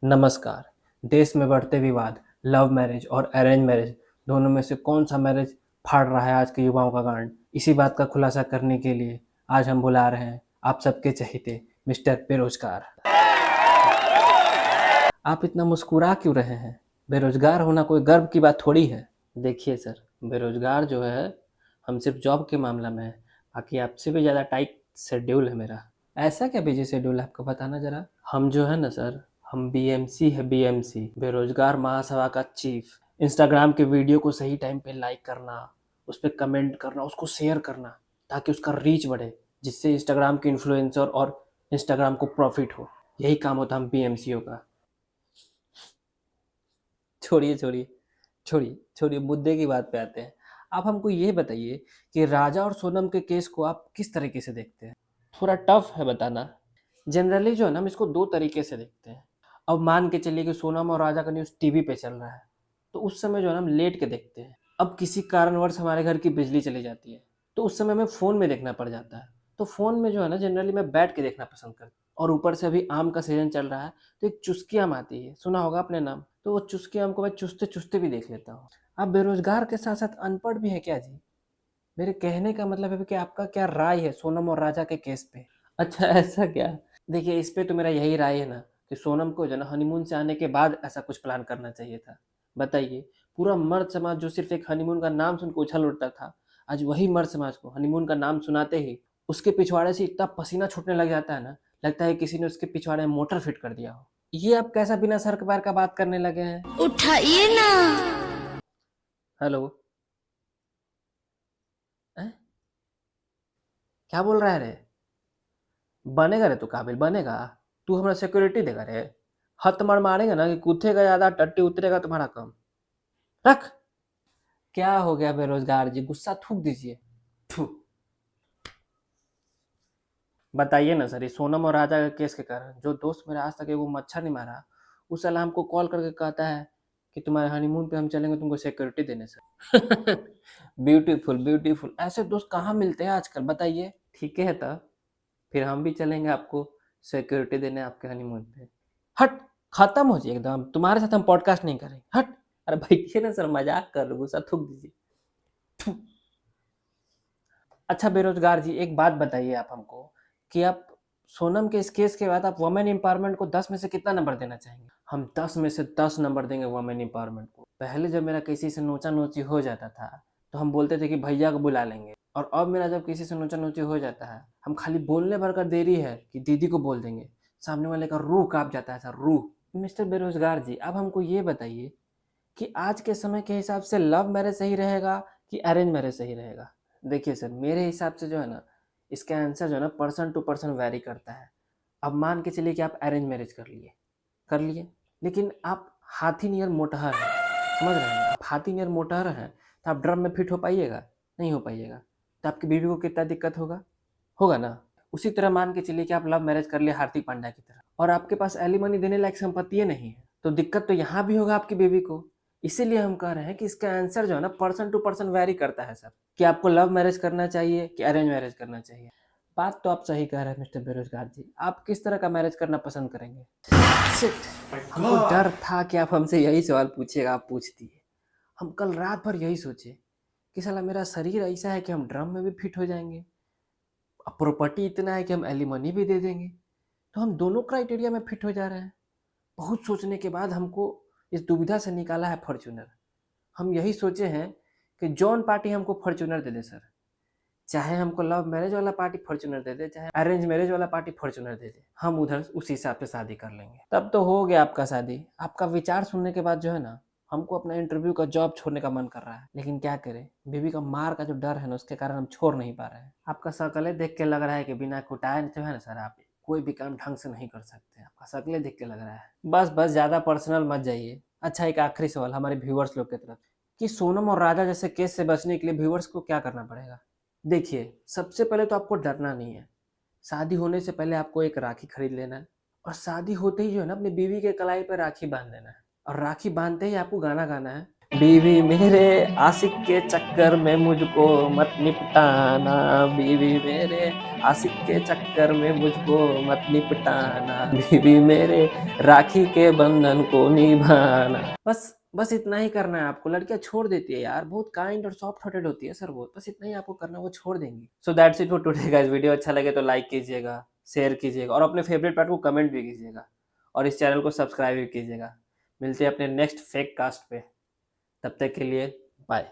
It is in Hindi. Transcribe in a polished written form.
नमस्कार। देश में बढ़ते विवाद, लव मैरिज और अरेंज मैरिज दोनों में से कौन सा मैरिज फाड़ रहा है आज के युवाओं का गांड? इसी बात का खुलासा करने के लिए आज हम बुला रहे हैं आप सबके चहेते मिस्टर बेरोजगार। आप इतना मुस्कुरा क्यों रहे हैं? बेरोजगार होना कोई गर्व की बात थोड़ी है। देखिए सर, बेरोजगार जो है हम सिर्फ जॉब के मामला में है, बाकी आपसे भी ज़्यादा टाइट शेड्यूल है मेरा। ऐसा क्या बिजी शेड्यूल है आपको, बताना जरा। हम जो है ना सर, हम बीएमसी है, बीएमसी बेरोजगार महासभा का चीफ। इंस्टाग्राम के वीडियो को सही टाइम पे लाइक करना, उस पर कमेंट करना, उसको शेयर करना ताकि उसका रीच बढ़े, जिससे इंस्टाग्राम के इन्फ्लुएंसर और इंस्टाग्राम को प्रॉफिट हो। यही काम होता है हम बीएमसीओ का। छोड़िए छोड़िए छोड़िए छोड़िए, मुद्दे की बात पे आते हैं। आप हमको ये बताइए कि राजा और सोनम के केस को आप किस तरीके से देखते हैं? थोड़ा टफ है बताना। जनरली जो है ना, हम इसको दो तरीके से देखते हैं। अब मान के चलिए कि सोनम और राजा का न्यूज़ टीवी पे चल रहा है, तो उस समय जो है ना हम लेट के देखते हैं। अब किसी कारणवश हमारे घर की बिजली चली जाती है, तो उस समय हमें फ़ोन में देखना पड़ जाता है। तो फ़ोन में जो है ना जनरली मैं बैठ के देखना पसंद करता हूँ। और ऊपर से अभी आम का सीज़न चल रहा है, तो एक चुस्की आम आती है, सुना होगा आपने नाम? तो वो चुस्की आम को मैं चूसते-चूसते भी देख लेता हूँ। आप बेरोज़गार के साथ-साथ अनपढ़ भी हैं क्या जी? मेरे कहने का मतलब है कि आपका क्या राय है सोनम और राजा के केस पे? अच्छा, ऐसा क्या? देखिए, इस पे तो मेरा यही राय है ना कि सोनम को जो है ना हनीमून से आने के बाद ऐसा कुछ प्लान करना चाहिए था। बताइए, पूरा मर्द समाज जो सिर्फ़ एक हनीमून का नाम सुन के उछल उठता था, आज वही मर्द समाज को हनीमून का नाम सुनाते ही उसके पिछवाड़े से इतना पसीना छूटने लग जाता है ना, लगता है किसी ने उसके पिछवाड़े में मोटर फिट कर दिया हो। ये आप कैसा बिना सर के पैर का बात करने लगे हैं? उठाइए ना। हेलो? हैं? क्या बोल रहा है रे? बनेगा रे तू काबिल, बनेगा? तू हमरा सिक्योरिटी देगा रे? हत मार मारेंगे ना कि कूदेगा ज़्यादा टट्टी उतरेगा तुम्हारा कम। रख। क्या हो गया बेरोजगार जी, गुस्सा थूक दीजिए। थू। बताइए ना सर, ये सोनम और राजा के केस के कारण जो दोस्त मेरा आज तक एगो मच्छर नहीं मारा, उस साला हमको कॉल करके कहता है कि तुम्हारे हनीमून पे हम चलेंगे तुमको सिक्योरिटी देने सर। ब्यूटीफुल ब्यूटीफुल, ऐसे दोस्त कहाँ मिलते हैं आजकल, बताइए। ठीक है तब फिर हम भी चलेंगे आपको सिक्योरिटी देने आपके हनीमून पे। हट, खत्म हो जाए एकदम, तुम्हारे साथ हम पॉडकास्ट नहीं करेंगे, हट। अरे बैठिए ना सर, मजाक कर रहे हो, गुस्सा थूक दीजिए। थू। अच्छा बेरोजगार जी, एक बात बताइए आप हमको कि आप सोनम के इस केस के बाद आप वुमेन एम्पावरमेंट को 10 में से कितना नंबर देना चाहेंगे? हम 10 में से 10 नंबर देंगे वुमेन एम्पावरमेंट को। पहले जब मेरा किसी से नोचा-नोची हो जाता था, तो हम बोलते थे कि भैया को बुला लेंगे, और अब मेरा जब किसी से नोचा-नोची हो जाता है, हम खाली बोलने भर का देरी है कि दीदी को बोल देंगे, सामने वाले का रूह काँप जाता है सर, रूह। मिस्टर बेरोजगार जी, अब हमको ये बताइए कि आज के समय के हिसाब से लव मैरिज सही रहेगा कि अरेंज मैरिज सही रहेगा? देखिए सर, मेरे हिसाब से जो है ना, इसका आंसर जो है ना पर्सन टू पर्सन वैरी करता है। अब मान के चलिए कि आप अरेंज मैरिज कर लिए, लेकिन आप हाथी नियर मोटहर हैं, समझ रहे हैं ना? आप हाथी नियर मोटहर हैं, तो आप ड्रम में फिट हो पाइएगा? नहीं हो पाइएगा। तो आपकी बीवी को कितना दिक्कत होगा? होगा ना? उसी तरह मान के चलिए कि आप लव मैरिज कर लिए हार्दिक पांड्या की तरह, और आपके पास एलिमनी देने लायक संपत्ति नहीं है, तो दिक्कत तो यहाँ भी होगा आपकी बीवी को। इसीलिए हम कह रहे हैं कि इसका आंसर जो है ना पर्सन टू पर्सन वैरी करता है सर, कि आपको लव मैरिज करना चाहिए कि अरेंज मैरिज करना चाहिए। बात तो आप सही कह रहे हैं मिस्टर बेरोजगार जी, आप किस तरह का मैरिज करना पसंद करेंगे? शिट, हमको डर था कि आप हमसे यही सवाल पूछिएगा, आप पूछ दिए। हम कल रात भर यही सोचे कि साला मेरा शरीर ऐसा है कि हम ड्रम में भी फिट हो जाएंगे, अब प्रॉपर्टी इतना है कि हम एलिमनी भी दे देंगे, तो हम दोनों क्राइटेरिया में फिट हो जा रहे हैं। बहुत सोचने के बाद हमको इस दुविधा से निकाला है फॉर्च्यूनर। हम यही सोचे हैं कि जौन पार्टी हमको फॉर्च्यूनर दे दे सर, चाहे हमको लव मैरिज वाला पार्टी फॉर्च्यूनर दे दे, चाहे अरेंज मैरिज वाला पार्टी फॉर्च्यूनर दे दे, हम उधर उस हिसाब से शादी कर लेंगे। तब तो हो गया आपका शादी। आपका विचार सुनने के बाद जो है ना, हमको अपना इंटरव्यू का जॉब छोड़ने का मन कर रहा है, लेकिन क्या करें, बीवी का मार का जो डर है ना, उसके कारण हम छोड़ नहीं पा रहे हैं। आपका शक्लें देख के लग रहा है कि बिना कुटाए जो है ना सर, आप कोई भी काम ढंग से नहीं कर सकते। आपका शक्लें देख के लग रहा है। बस बस, ज़्यादा पर्सनल मत जाइए। अच्छा, एक आखिरी सवाल हमारे व्यूअर्स लोग की तरफ, कि सोनम और राजा जैसे केस से बचने के लिए व्यूअर्स को क्या करना पड़ेगा? देखिए, सबसे पहले तो आपको डरना नहीं है। शादी होने से पहले आपको एक राखी खरीद लेना है, और शादी होते ही जो है ना अपनी बीवी के कलाई पे राखी बाँध देना है, और राखी बाँधते ही आपको गाना गाना है, बीवी मेरे आशिक के चक्कर में मुझको मत निपटाना, बीवी मेरे आशिक के चक्कर में मुझको मत निपटाना, बीवी मेरे राखी के बंधन को निभाना। बस इतना ही करना है आपको। लड़कियाँ छोड़ देती है यार, बहुत काइंड और सॉफ्ट हार्टेड होती है सर वो। बस इतना ही आपको करना है, वो छोड़ देंगी। So that's it for today guys. Video अच्छा लगे तो लाइक कीजिएगा, शेयर कीजिएगा और अपने फेवरेट पार्ट को कमेंट भी कीजिएगा और इस चैनल को सब्सक्राइब भी कीजिएगा। मिलते हैं अपने नेक्स्ट फेक कास्ट पे। तब तक के लिए बाय।